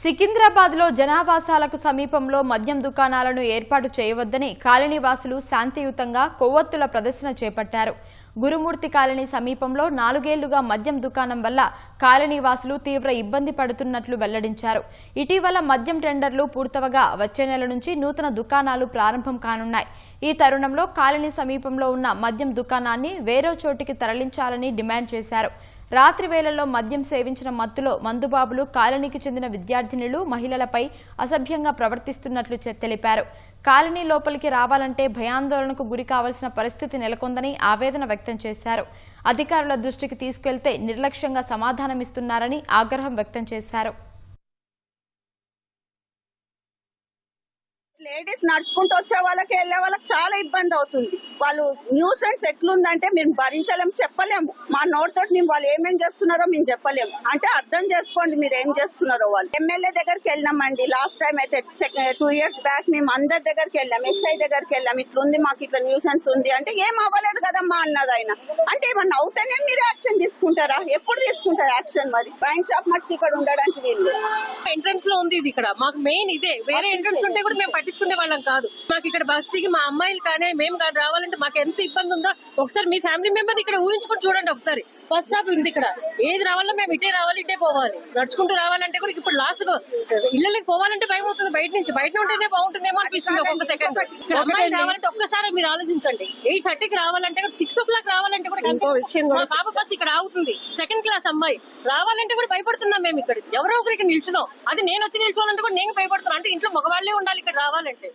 సికింద్రాబాద్ లో జనావాసాలకు సమీపంలో మద్యం దుకాణాలను ఏర్పాటు చేయవద్దని కాలనీవాసులు శాంతియుతంగా కొవ్వొత్తుల ప్రదర్శన చేపట్టారు. గురుమూర్తి కాలనీ సమీపంలో 4 ఏళ్లుగా మద్యం దుకాణం వల్ల కాలనీవాసులు తీవ్ర ఇబ్బంది పడుతున్నట్లు వెల్లడించారు. ఇటీవల మద్యం టెండర్లు పూర్తవగా వచ్చే నెల నుంచి నూతన దుకాణాలు ప్రారంభం కానున్నాయి. ఈ తరుణంలో కాలనీ సమీపంలో ఉన్న మద్యం దుకాణాన్ని వేరే చోటికి తరలించాలని డిమాండ్ చేశారు. రాత్రి వేళల్లో మద్యం సేవించిన మత్తులో మందుబాబులు కాలనీకి చెందిన విద్యార్థినులు మహిళలపై అసభ్యంగా ప్రవర్తిస్తున్నట్లు తెలిపారు. కాలనీ లోపలికి రావాలంటే భయాందోళనకు గురి కావాల్సిన పరిస్థితి నెలకొందని ఆవేదన వ్యక్తం చేశారు. అధికారుల దృష్టికి తీసుకెళ్తే నిర్లక్ష్యంగా సమాధానమిస్తున్నారని ఆగ్రహం వ్యక్తం చేశారు. లేడీస్ నడుచుకుంటూ వచ్చే వాళ్ళకి వెళ్ళే వాళ్ళకి చాలా ఇబ్బంది అవుతుంది. వాళ్ళు న్యూసెన్స్ ఎట్లుందంటే మేము భరించలేము, చెప్పలేము. మా నోటితో మేము వాళ్ళు ఏమేం చేస్తున్నారో మేము చెప్పలేము. అంటే అర్థం చేసుకోండి మీరు ఏం చేస్తున్నారో. వాళ్ళు ఎమ్మెల్యే దగ్గరికి వెళ్ళామండి లాస్ట్ టైం అయితే 2 years బ్యాక్. మేము అందరి దగ్గరికి వెళ్ళాం, ఎస్ఐ దగ్గరికి వెళ్ళాం. ఇట్లుంది మాకు ఇట్లా న్యూసెన్స్ ఉంది అంటే ఏం అవ్వలేదు కదమ్మా అన్నారు ఆయన. అంటే ఏమన్నా అవుతానే మీరు యాక్షన్ తీసుకుంటారా? ఎప్పుడు తీసుకుంటారు యాక్షన్? మరి వైన్ షాప్ మట్టుకు ఇక్కడ ఉండడానికి వీళ్ళు ఎంట్రన్స్ లో ఉంది. ఇది ఇక్కడ మాకు మెయిన్ ఇదే. వేరే ఎంట్రన్స్ ఉంటే కూడా మేము పట్టించుకునే వాళ్ళం కాదు. మాకు ఇక్కడ బస్ దిగి మా అమ్మాయిలు కానీ మేము కానీ రావాలంటే మాకు ఎంత ఇబ్బంది ఉందో ఒకసారి మీ ఫ్యామిలీ మెంబర్ ఇక్కడ ఊహించుకొని చూడండి. ఒకసారి బస్ స్టాప్ ఉంది ఇక్కడ. ఏది రావాలో మేము ఇటే రావాలి, ఇటే పోవాలి. నడుచుకుంటూ రావాలంటే కూడా ఇప్పుడు లాస్ట్ ఇళ్ళకి పోవాలంటే భయం అవుతుంది. బయట ఉంటేనే బాగుంటుందేమో అనిపిస్తుంది ఒక్కొక్క సెకండ్. అమ్మాయి రావాలంటే ఒక్కసారి మీరు ఆలోచించండి. 8:30కి రావాలంటే కూడా 6 o'clock రావాలంటే కూడా మా పాప బస్ ఇక్కడ ఆగుతుంది. 2nd class అమ్మాయి రావాలంటే కూడా భయపడుతున్నాం మేము. ఇక్కడ ఎవరో ఒకరికి నిల్చున్నాం. అది నేను వచ్చి నిల్చోవాలంటే కూడా నేను భయపడుతున్నాను. అంటే ఇంట్లో మగవాళ్లే ఉండాలి ఇక్కడ రావాలంటే.